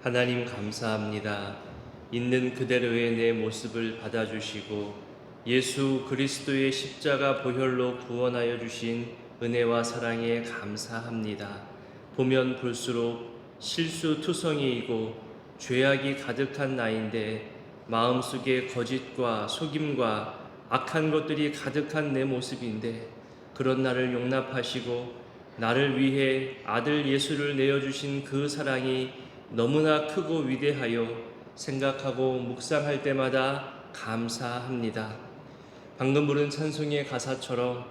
하나님 감사합니다. 있는 그대로의 내 모습을 받아주시고 예수 그리스도의 십자가 보혈로 구원하여 주신 은혜와 사랑에 감사합니다. 보면 볼수록 실수투성이이고 죄악이 가득한 나인데 마음속에 거짓과 속임과 악한 것들이 가득한 내 모습인데 그런 나를 용납하시고 나를 위해 아들 예수를 내어주신 그 사랑이 너무나 크고 위대하여 생각하고 묵상할 때마다 감사합니다. 방금 부른 찬송의 가사처럼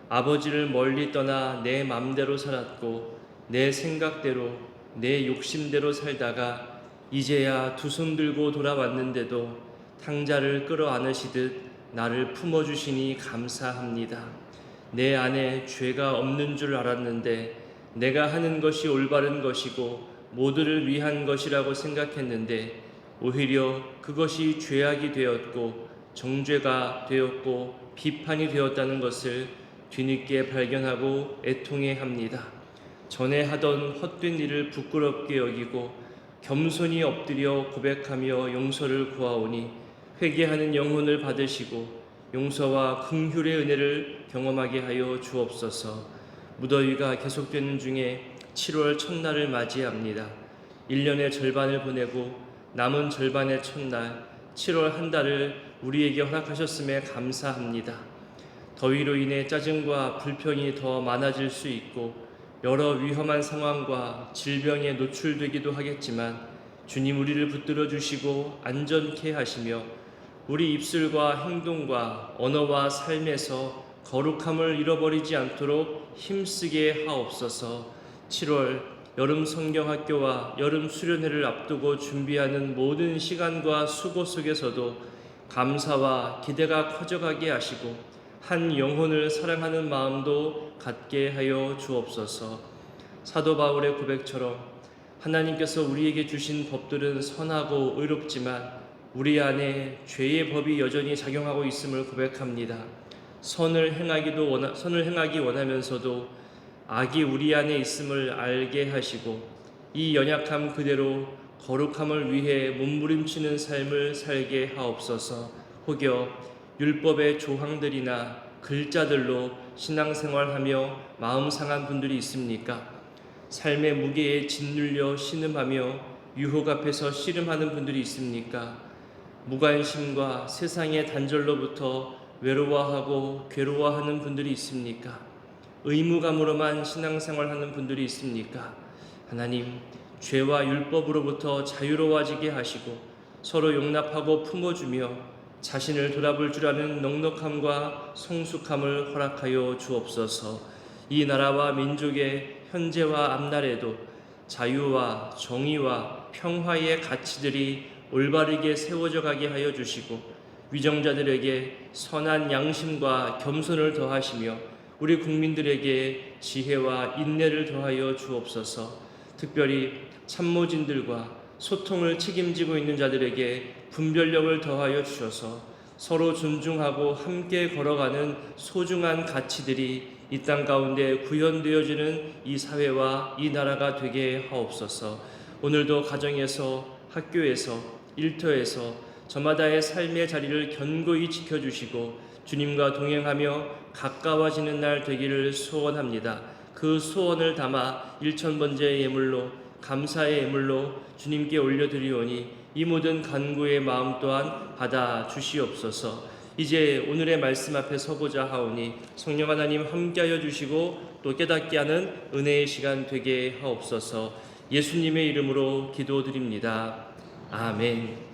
아버지를 멀리 떠나 내 맘대로 살았고 내 생각대로 내 욕심대로 살다가 이제야 두 손 들고 돌아왔는데도 탕자를 끌어안으시듯 나를 품어주시니 감사합니다. 내 안에 죄가 없는 줄 알았는데 내가 하는 것이 올바른 것이고 모두를 위한 것이라고 생각했는데 오히려 그것이 죄악이 되었고 정죄가 되었고 비판이 되었다는 것을 뒤늦게 발견하고 애통해합니다. 전에 하던 헛된 일을 부끄럽게 여기고 겸손히 엎드려 고백하며 용서를 구하오니 회개하는 영혼을 받으시고 용서와 긍휼의 은혜를 경험하게 하여 주옵소서. 무더위가 계속되는 중에 7월 첫날을 맞이합니다. 1년의 절반을 보내고 남은 절반의 첫날 7월 한 달을 우리에게 허락하셨음에 감사합니다. 더위로 인해 짜증과 불평이 더 많아질 수 있고 여러 위험한 상황과 질병에 노출되기도 하겠지만 주님 우리를 붙들어 주시고 안전케 하시며 우리 입술과 행동과 언어와 삶에서 거룩함을 잃어버리지 않도록 힘쓰게 하옵소서. 7월 여름 성경학교와 여름 수련회를 앞두고 준비하는 모든 시간과 수고 속에서도 감사와 기대가 커져가게 하시고 한 영혼을 사랑하는 마음도 갖게 하여 주옵소서. 사도 바울의 고백처럼 하나님께서 우리에게 주신 법들은 선하고 의롭지만 우리 안에 죄의 법이 여전히 작용하고 있음을 고백합니다. 선을 행하기 원하면서도 악이 우리 안에 있음을 알게 하시고 이 연약함 그대로 거룩함을 위해 몸부림치는 삶을 살게 하옵소서. 혹여 율법의 조항들이나 글자들로 신앙생활하며 마음 상한 분들이 있습니까? 삶의 무게에 짓눌려 신음하며 유혹 앞에서 씨름하는 분들이 있습니까? 무관심과 세상의 단절로부터 외로워하고 괴로워하는 분들이 있습니까? 의무감으로만 신앙생활하는 분들이 있습니까? 하나님, 죄와 율법으로부터 자유로워지게 하시고 서로 용납하고 품어주며 자신을 돌아볼 줄 아는 넉넉함과 성숙함을 허락하여 주옵소서. 이 나라와 민족의 현재와 앞날에도 자유와 정의와 평화의 가치들이 올바르게 세워져 가게 하여 주시고 위정자들에게 선한 양심과 겸손을 더하시며 우리 국민들에게 지혜와 인내를 더하여 주옵소서. 특별히 참모진들과 소통을 책임지고 있는 자들에게 분별력을 더하여 주셔서 서로 존중하고 함께 걸어가는 소중한 가치들이 이 땅 가운데 구현되어지는 이 사회와 이 나라가 되게 하옵소서. 오늘도 가정에서 학교에서 일터에서 저마다의 삶의 자리를 견고히 지켜주시고 주님과 동행하며 가까워지는 날 되기를 소원합니다. 그 소원을 담아 1000번째 예물로 감사의 예물로 주님께 올려드리오니 이 모든 간구의 마음 또한 받아 주시옵소서. 이제 오늘의 말씀 앞에 서고자 하오니 성령 하나님 함께하여 주시고 또 깨닫게 하는 은혜의 시간 되게 하옵소서. 예수님의 이름으로 기도드립니다. 아멘.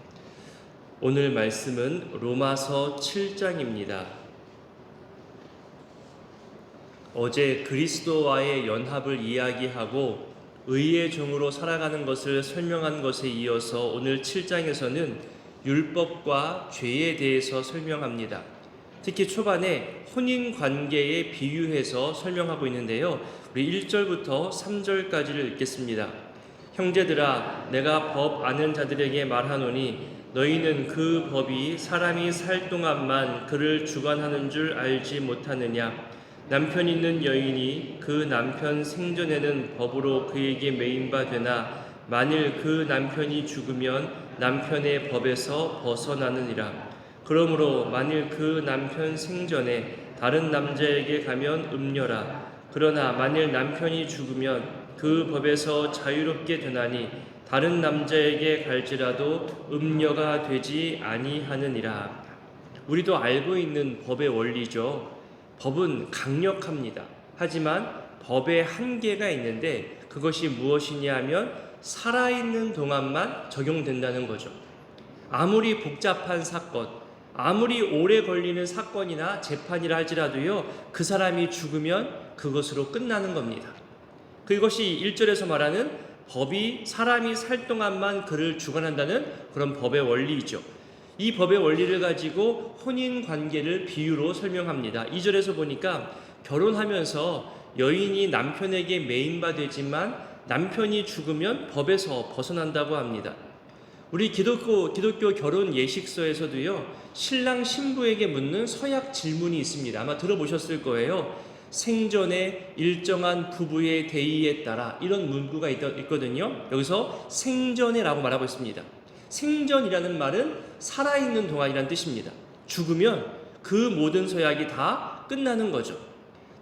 오늘 말씀은 로마서 7장입니다. 어제 그리스도와의 연합을 이야기하고 의의 종으로 살아가는 것을 설명한 것에 이어서 오늘 7장에서는 율법과 죄에 대해서 설명합니다. 특히 초반에 혼인관계에 비유해서 설명하고 있는데요. 우리 1절부터 3절까지를 읽겠습니다. 형제들아, 내가 법 아는 자들에게 말하노니 너희는 그 법이 사람이 살 동안만 그를 주관하는 줄 알지 못하느냐? 남편 있는 여인이 그 남편 생전에는 법으로 그에게 매인 바 되나 만일 그 남편이 죽으면 남편의 법에서 벗어나느니라. 그러므로 만일 그 남편 생전에 다른 남자에게 가면 음녀라. 그러나 만일 남편이 죽으면 그 법에서 자유롭게 되나니 다른 남자에게 갈지라도 음녀가 되지 아니하느니라. 우리도 알고 있는 법의 원리죠. 법은 강력합니다. 하지만 법의 한계가 있는데 그것이 무엇이냐 하면 살아있는 동안만 적용된다는 거죠. 아무리 복잡한 사건, 아무리 오래 걸리는 사건이나 재판이라 할지라도요, 그 사람이 죽으면 그것으로 끝나는 겁니다. 그것이 1절에서 말하는 법이 사람이 살 동안만 그를 주관한다는 그런 법의 원리이죠. 이 법의 원리를 가지고 혼인관계를 비유로 설명합니다. 2절에서 보니까 결혼하면서 여인이 남편에게 매인받지만 남편이 죽으면 법에서 벗어난다고 합니다. 우리 기독교 결혼 예식서에서도요, 신랑 신부에게 묻는 서약 질문이 있습니다. 아마 들어보셨을 거예요. 생전에 일정한 부부의 대의에 따라 이런 문구가 있거든요. 여기서 생전에라고 말하고 있습니다. 생전이라는 말은 살아있는 동안이라는 뜻입니다. 죽으면 그 모든 서약이 다 끝나는 거죠.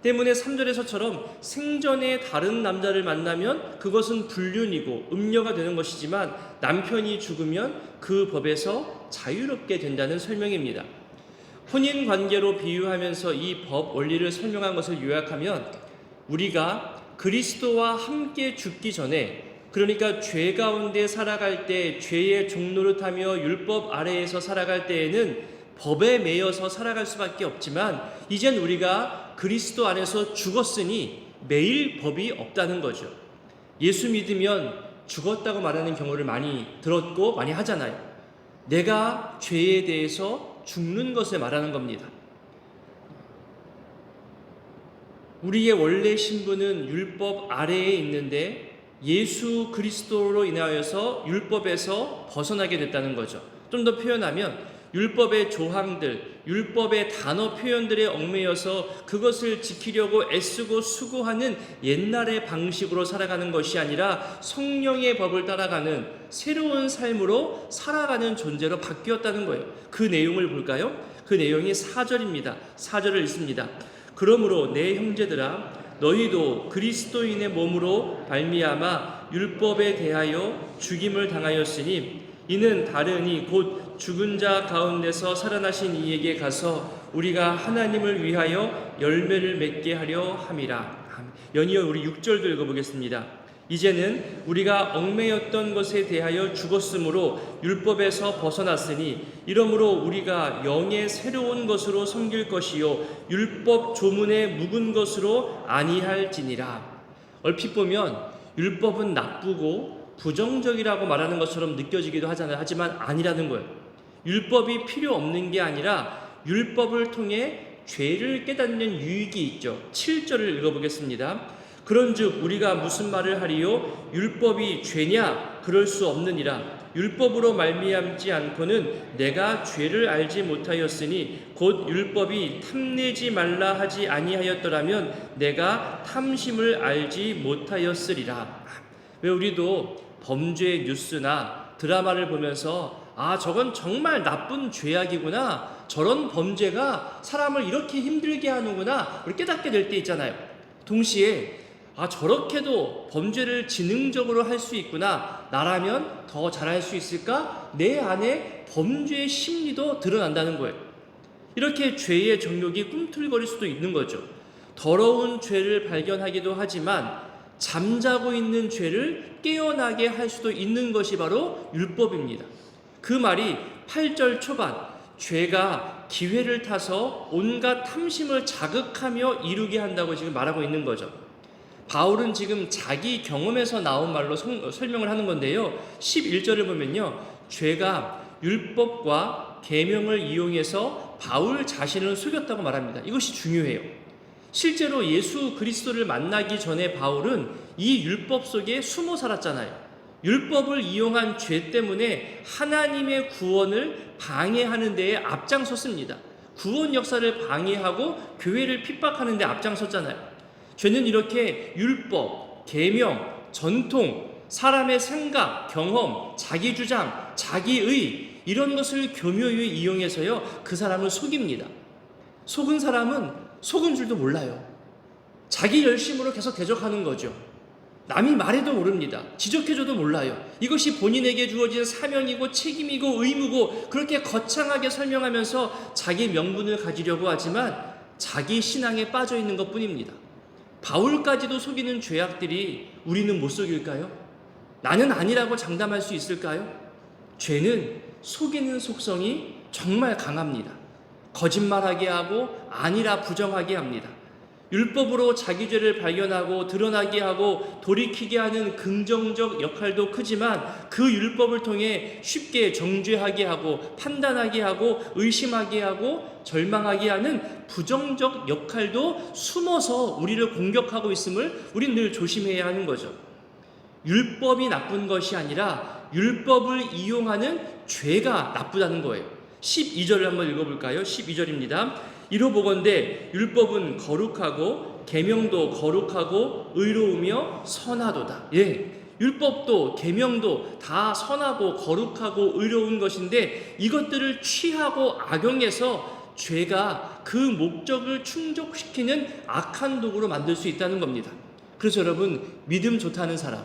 때문에 3절에서처럼 생전에 다른 남자를 만나면 그것은 불륜이고 음녀가 되는 것이지만 남편이 죽으면 그 법에서 자유롭게 된다는 설명입니다. 혼인관계로 비유하면서 이 법 원리를 설명한 것을 요약하면 우리가 그리스도와 함께 죽기 전에, 그러니까 죄 가운데 살아갈 때, 죄의 종노릇하며 율법 아래에서 살아갈 때에는 법에 매여서 살아갈 수밖에 없지만 이젠 우리가 그리스도 안에서 죽었으니 매일 법이 없다는 거죠. 예수 믿으면 죽었다고 말하는 경우를 많이 들었고 많이 하잖아요. 내가 죄에 대해서 죽는 것을 말하는 겁니다. 우리의 원래 신분은 율법 아래에 있는데 예수 그리스도로 인하여서 율법에서 벗어나게 됐다는 거죠. 좀 더 표현하면 율법의 조항들, 율법의 단어 표현들에 얽매여서 그것을 지키려고 애쓰고 수고하는 옛날의 방식으로 살아가는 것이 아니라 성령의 법을 따라가는 새로운 삶으로 살아가는 존재로 바뀌었다는 거예요. 그 내용을 볼까요? 그 내용이 4절입니다. 4절을 읽습니다. 그러므로 내 형제들아, 너희도 그리스도인의 몸으로 발미암아 율법에 대하여 죽임을 당하였으니 이는 다르니 곧 죽은 자 가운데서 살아나신 이에게 가서 우리가 하나님을 위하여 열매를 맺게 하려 함이라. 연이어 우리 6절도 읽어보겠습니다. 이제는 우리가 얽매였던 것에 대하여 죽었으므로 율법에서 벗어났으니 이러므로 우리가 영의 새로운 것으로 섬길 것이요 율법 조문에 묵은 것으로 아니할지니라. 얼핏 보면 율법은 나쁘고 부정적이라고 말하는 것처럼 느껴지기도 하잖아요. 하지만 아니라는 거예요. 율법이 필요 없는 게 아니라 율법을 통해 죄를 깨닫는 유익이 있죠. 7절을 읽어보겠습니다. 그런즉 우리가 무슨 말을 하리요? 율법이 죄냐? 그럴 수 없느니라. 율법으로 말미암지 않고는 내가 죄를 알지 못하였으니 곧 율법이 탐내지 말라 하지 아니하였더라면 내가 탐심을 알지 못하였으리라. 왜 우리도 범죄 뉴스나 드라마를 보면서 저건 정말 나쁜 죄악이구나, 저런 범죄가 사람을 이렇게 힘들게 하는구나 우리 깨닫게 될 때 있잖아요. 동시에 저렇게도 범죄를 지능적으로 할 수 있구나, 나라면 더 잘할 수 있을까, 내 안에 범죄의 심리도 드러난다는 거예요. 이렇게 죄의 정욕이 꿈틀거릴 수도 있는 거죠. 더러운 죄를 발견하기도 하지만 잠자고 있는 죄를 깨어나게 할 수도 있는 것이 바로 율법입니다. 그 말이 8절 초반, 죄가 기회를 타서 온갖 탐심을 자극하며 이루게 한다고 지금 말하고 있는 거죠. 바울은 지금 자기 경험에서 나온 말로 설명을 하는 건데요. 11절을 보면요, 죄가 율법과 계명을 이용해서 바울 자신을 속였다고 말합니다. 이것이 중요해요. 실제로 예수 그리스도를 만나기 전에 바울은 이 율법 속에 숨어 살았잖아요. 율법을 이용한 죄 때문에 하나님의 구원을 방해하는 데에 앞장섰습니다. 구원 역사를 방해하고 교회를 핍박하는 데 앞장섰잖아요. 죄는 이렇게 율법, 계명, 전통, 사람의 생각, 경험, 자기 주장, 자기의 이런 것을 교묘히 이용해서요, 그 사람을 속입니다. 속은 사람은 속은 줄도 몰라요. 자기 열심으로 계속 대적하는 거죠. 남이 말해도 모릅니다. 지적해줘도 몰라요. 이것이 본인에게 주어진 사명이고 책임이고 의무고 그렇게 거창하게 설명하면서 자기 명분을 가지려고 하지만 자기 신앙에 빠져 있는 것 뿐입니다. 바울까지도 속이는 죄악들이 우리는 못 속일까요? 나는 아니라고 장담할 수 있을까요? 죄는 속이는 속성이 정말 강합니다. 거짓말하게 하고 아니라 부정하게 합니다. 율법으로 자기 죄를 발견하고 드러나게 하고 돌이키게 하는 긍정적 역할도 크지만 그 율법을 통해 쉽게 정죄하게 하고 판단하게 하고 의심하게 하고 절망하게 하는 부정적 역할도 숨어서 우리를 공격하고 있음을 우린 늘 조심해야 하는 거죠. 율법이 나쁜 것이 아니라 율법을 이용하는 죄가 나쁘다는 거예요. 12절을 한번 읽어볼까요? 12절입니다. 이로보건대 율법은 거룩하고 계명도 거룩하고 의로우며 선하도다. 율법도 계명도 다 선하고 거룩하고 의로운 것인데 이것들을 취하고 악용해서 죄가 그 목적을 충족시키는 악한 도구로 만들 수 있다는 겁니다. 그래서 여러분, 믿음 좋다는 사람,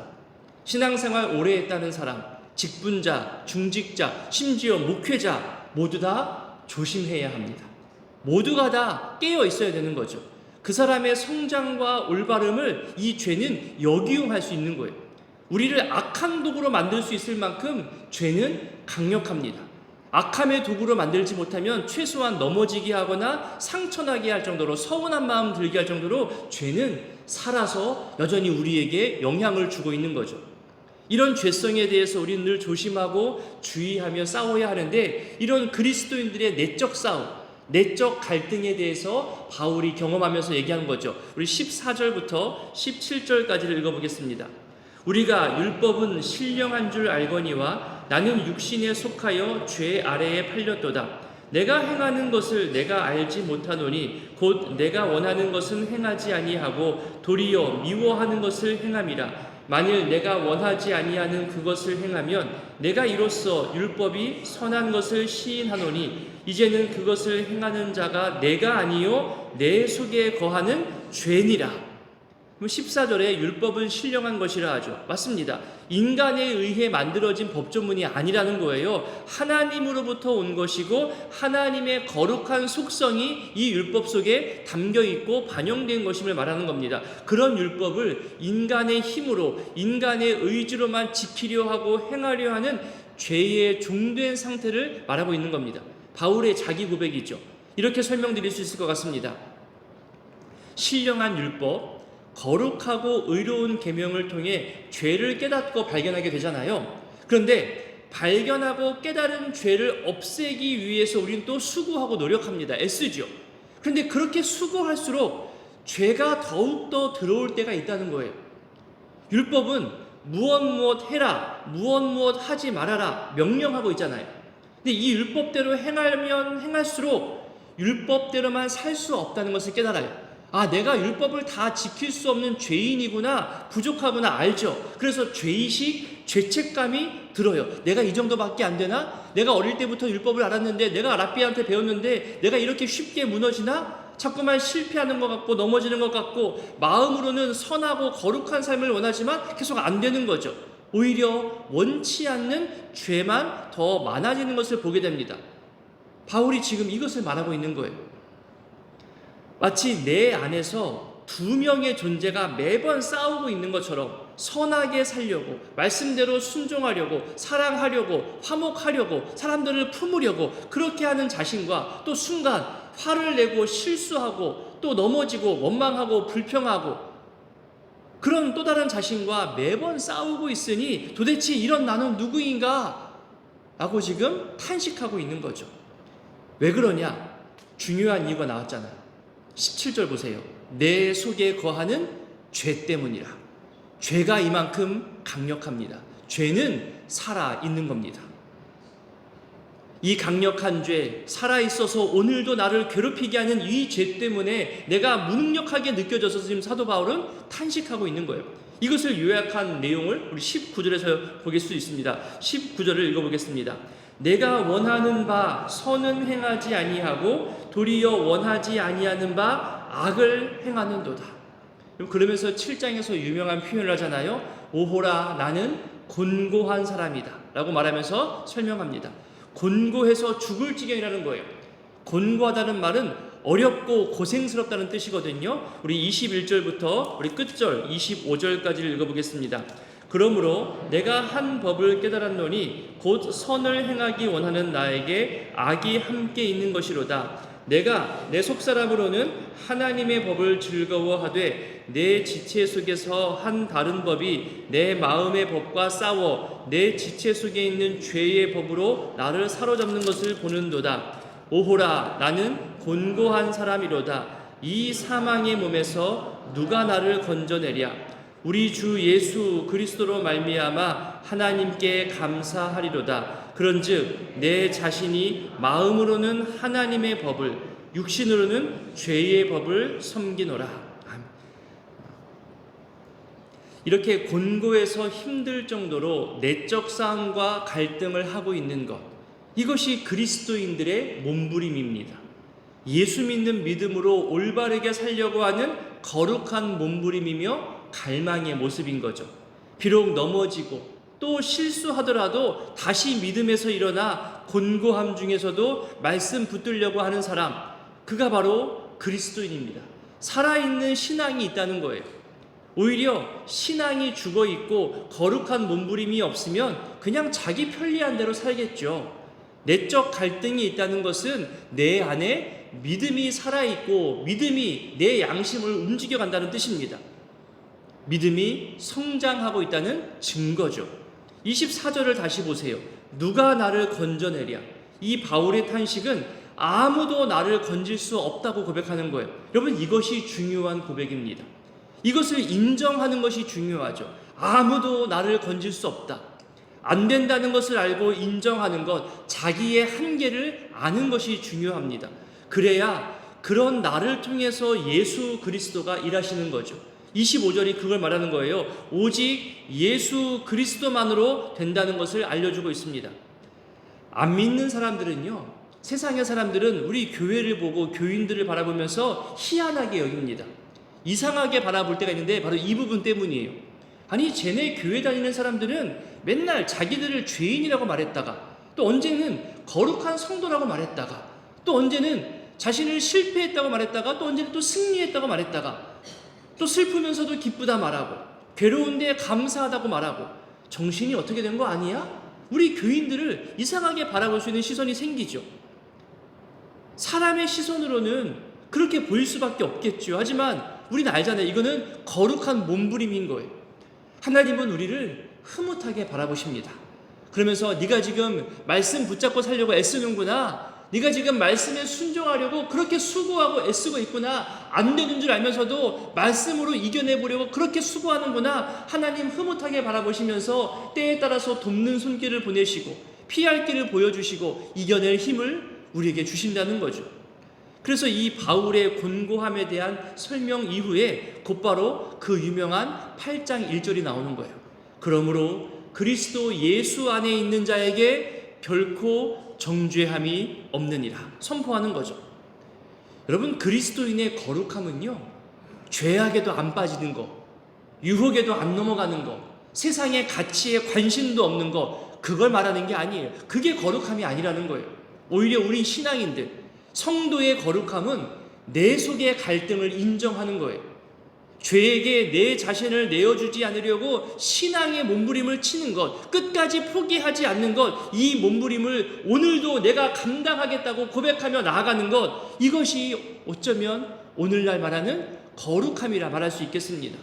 신앙생활 오래 했다는 사람, 직분자, 중직자, 심지어 목회자 모두 다 조심해야 합니다. 모두가 다 깨어 있어야 되는 거죠. 그 사람의 성장과 올바름을 이 죄는 역이용할 수 있는 거예요. 우리를 악한 도구로 만들 수 있을 만큼 죄는 강력합니다. 악함의 도구로 만들지 못하면 최소한 넘어지게 하거나 상처나게 할 정도로 서운한 마음 들게 할 정도로 죄는 살아서 여전히 우리에게 영향을 주고 있는 거죠. 이런 죄성에 대해서 우리는 늘 조심하고 주의하며 싸워야 하는데 이런 그리스도인들의 내적 싸움, 내적 갈등에 대해서 바울이 경험하면서 얘기하는 거죠. 우리 14절부터 17절까지를 읽어보겠습니다. 우리가 율법은 신령한 줄 알거니와 나는 육신에 속하여 죄 아래에 팔렸도다. 내가 행하는 것을 내가 알지 못하노니 곧 내가 원하는 것은 행하지 아니하고 도리어 미워하는 것을 행함이라. 만일 내가 원하지 아니하는 그것을 행하면 내가 이로써 율법이 선한 것을 시인하노니 이제는 그것을 행하는 자가 내가 아니요 내 속에 거하는 죄니라. 14절에 율법은 신령한 것이라 하죠. 맞습니다. 인간에 의해 만들어진 법조문이 아니라는 거예요. 하나님으로부터 온 것이고 하나님의 거룩한 속성이 이 율법 속에 담겨 있고 반영된 것임을 말하는 겁니다. 그런 율법을 인간의 힘으로 인간의 의지로만 지키려 하고 행하려 하는 죄의 종된 상태를 말하고 있는 겁니다. 바울의 자기 고백이죠. 이렇게 설명드릴 수 있을 것 같습니다. 신령한 율법, 거룩하고 의로운 계명을 통해 죄를 깨닫고 발견하게 되잖아요. 그런데 발견하고 깨달은 죄를 없애기 위해서 우리는 또 수고하고 노력합니다. 애쓰죠. 그런데 그렇게 수고할수록 죄가 더욱더 들어올 때가 있다는 거예요. 율법은 무엇 해라, 무엇 하지 말아라 명령하고 있잖아요. 근데 이 율법대로 행하면 행할수록 율법대로만 살 수 없다는 것을 깨달아요. 아, 내가 율법을 다 지킬 수 없는 죄인이구나, 부족하구나 알죠. 그래서 죄의식, 죄책감이 들어요. 내가 이 정도밖에 안 되나? 내가 어릴 때부터 율법을 알았는데, 내가 랍비한테 배웠는데 내가 이렇게 쉽게 무너지나? 자꾸만 실패하는 것 같고 넘어지는 것 같고 마음으로는 선하고 거룩한 삶을 원하지만 계속 안 되는 거죠. 오히려 원치 않는 죄만 더 많아지는 것을 보게 됩니다. 바울이 지금 이것을 말하고 있는 거예요. 마치 내 안에서 두 명의 존재가 매번 싸우고 있는 것처럼 선하게 살려고, 말씀대로 순종하려고, 사랑하려고, 화목하려고, 사람들을 품으려고 그렇게 하는 자신과 또 순간 화를 내고 실수하고 또 넘어지고 원망하고 불평하고 그런 또 다른 자신과 매번 싸우고 있으니 도대체 이런 나는 누구인가? 라고 지금 탄식하고 있는 거죠. 왜 그러냐? 중요한 이유가 나왔잖아요. 17절 보세요. 내 속에 거하는 죄 때문이라. 죄가 이만큼 강력합니다. 죄는 살아있는 겁니다. 이 강력한 죄, 살아있어서 오늘도 나를 괴롭히게 하는 이 죄 때문에 내가 무능력하게 느껴져서 지금 사도 바울은 탄식하고 있는 거예요. 이것을 요약한 내용을 우리 19절에서 보실 수 있습니다. 19절을 읽어보겠습니다. 내가 원하는 바 선은 행하지 아니하고 도리어 원하지 아니하는 바 악을 행하는도다. 그러면서 7장에서 유명한 표현을 하잖아요. 오호라 나는 곤고한 사람이다 라고 말하면서 설명합니다. 곤고해서 죽을 지경이라는 거예요. 곤고하다는 말은 어렵고 고생스럽다는 뜻이거든요. 우리 21절부터 우리 끝절 25절까지를 읽어보겠습니다. 그러므로 내가 한 법을 깨달았노니 곧 선을 행하기 원하는 나에게 악이 함께 있는 것이로다. 내가 내 속사람으로는 하나님의 법을 즐거워하되 내 지체 속에서 한 다른 법이 내 마음의 법과 싸워 내 지체 속에 있는 죄의 법으로 나를 사로잡는 것을 보는도다. 오호라 나는 곤고한 사람이로다. 이 사망의 몸에서 누가 나를 건져내랴. 우리 주 예수 그리스도로 말미암아 하나님께 감사하리로다. 그런즉 내 자신이 마음으로는 하나님의 법을 육신으로는 죄의 법을 섬기노라. 이렇게 곤고해서 힘들 정도로 내적 싸움과 갈등을 하고 있는 것, 이것이 그리스도인들의 몸부림입니다. 예수 믿는 믿음으로 올바르게 살려고 하는 거룩한 몸부림이며 갈망의 모습인 거죠. 비록 넘어지고 또 실수하더라도 다시 믿음에서 일어나 곤고함 중에서도 말씀 붙들려고 하는 사람, 그가 바로 그리스도인입니다. 살아있는 신앙이 있다는 거예요. 오히려 신앙이 죽어있고 거룩한 몸부림이 없으면 그냥 자기 편리한 대로 살겠죠. 내적 갈등이 있다는 것은 내 안에 믿음이 살아있고 믿음이 내 양심을 움직여간다는 뜻입니다. 믿음이 성장하고 있다는 증거죠. 24절을 다시 보세요. 누가 나를 건져내랴. 이 바울의 탄식은 아무도 나를 건질 수 없다고 고백하는 거예요. 여러분, 이것이 중요한 고백입니다. 이것을 인정하는 것이 중요하죠. 아무도 나를 건질 수 없다. 안 된다는 것을 알고 인정하는 것, 자기의 한계를 아는 것이 중요합니다. 그래야 그런 나를 통해서 예수 그리스도가 일하시는 거죠. 25절이 그걸 말하는 거예요. 오직 예수 그리스도만으로 된다는 것을 알려주고 있습니다. 안 믿는 사람들은요, 세상의 사람들은 우리 교회를 보고 교인들을 바라보면서 희한하게 여깁니다. 이상하게 바라볼 때가 있는데 바로 이 부분 때문이에요. 아니, 쟤네 교회 다니는 사람들은 맨날 자기들을 죄인이라고 말했다가 또 언제는 거룩한 성도라고 말했다가 또 언제는 자신을 실패했다고 말했다가 또 언제는 또 승리했다고 말했다가 또 슬프면서도 기쁘다 말하고 괴로운데 감사하다고 말하고 정신이 어떻게 된 거 아니야? 우리 교인들을 이상하게 바라볼 수 있는 시선이 생기죠. 사람의 시선으로는 그렇게 보일 수밖에 없겠죠. 하지만 우리는 알잖아요. 이거는 거룩한 몸부림인 거예요. 하나님은 우리를 흐뭇하게 바라보십니다. 그러면서 네가 지금 말씀 붙잡고 살려고 애쓰는구나. 네가 지금 말씀에 순종하려고 그렇게 수고하고 애쓰고 있구나. 안 되는 줄 알면서도 말씀으로 이겨내보려고 그렇게 수고하는구나. 하나님 흐뭇하게 바라보시면서 때에 따라서 돕는 손길을 보내시고 피할 길을 보여주시고 이겨낼 힘을 우리에게 주신다는 거죠. 그래서 이 바울의 곤고함에 대한 설명 이후에 곧바로 그 유명한 8장 1절이 나오는 거예요. 그러므로 그리스도 예수 안에 있는 자에게 결코 정죄함이 없느니라 선포하는 거죠. 여러분, 그리스도인의 거룩함은요, 죄악에도 안 빠지는 거, 유혹에도 안 넘어가는 거, 세상의 가치에 관심도 없는 거, 그걸 말하는 게 아니에요. 그게 거룩함이 아니라는 거예요. 오히려 우리 신앙인들, 성도의 거룩함은 내 속의 갈등을 인정하는 거예요. 죄에게 내 자신을 내어주지 않으려고 신앙의 몸부림을 치는 것, 끝까지 포기하지 않는 것, 이 몸부림을 오늘도 내가 감당하겠다고 고백하며 나아가는 것, 이것이 어쩌면 오늘날 말하는 거룩함이라 말할 수 있겠습니다.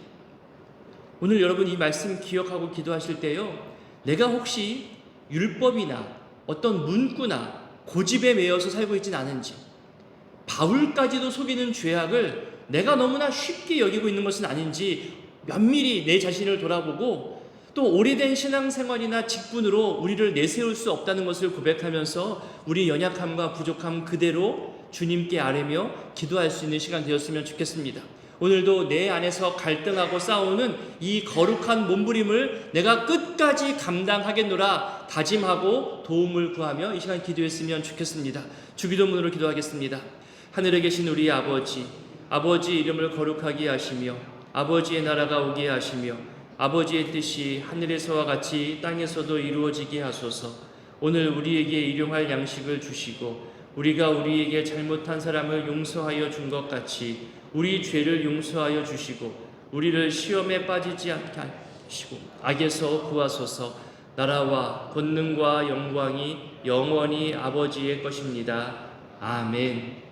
오늘 여러분 이 말씀 기억하고 기도하실 때요, 내가 혹시 율법이나 어떤 문구나 고집에 매여서 살고 있진 않은지, 바울까지도 속이는 죄악을 내가 너무나 쉽게 여기고 있는 것은 아닌지 면밀히 내 자신을 돌아보고 또 오래된 신앙생활이나 직분으로 우리를 내세울 수 없다는 것을 고백하면서 우리 연약함과 부족함 그대로 주님께 아뢰며 기도할 수 있는 시간 되었으면 좋겠습니다. 오늘도 내 안에서 갈등하고 싸우는 이 거룩한 몸부림을 내가 끝까지 감당하겠노라 다짐하고 도움을 구하며 이 시간 기도했으면 좋겠습니다. 주기도문으로 기도하겠습니다. 하늘에 계신 우리 아버지, 아버지 이름을 거룩하게 하시며 아버지의 나라가 오게 하시며 아버지의 뜻이 하늘에서와 같이 땅에서도 이루어지게 하소서. 오늘 우리에게 일용할 양식을 주시고 우리가 우리에게 잘못한 사람을 용서하여 준 것 같이 우리 죄를 용서하여 주시고 우리를 시험에 빠지지 않게 하시고 악에서 구하소서. 나라와 권능과 영광이 영원히 아버지의 것입니다. 아멘.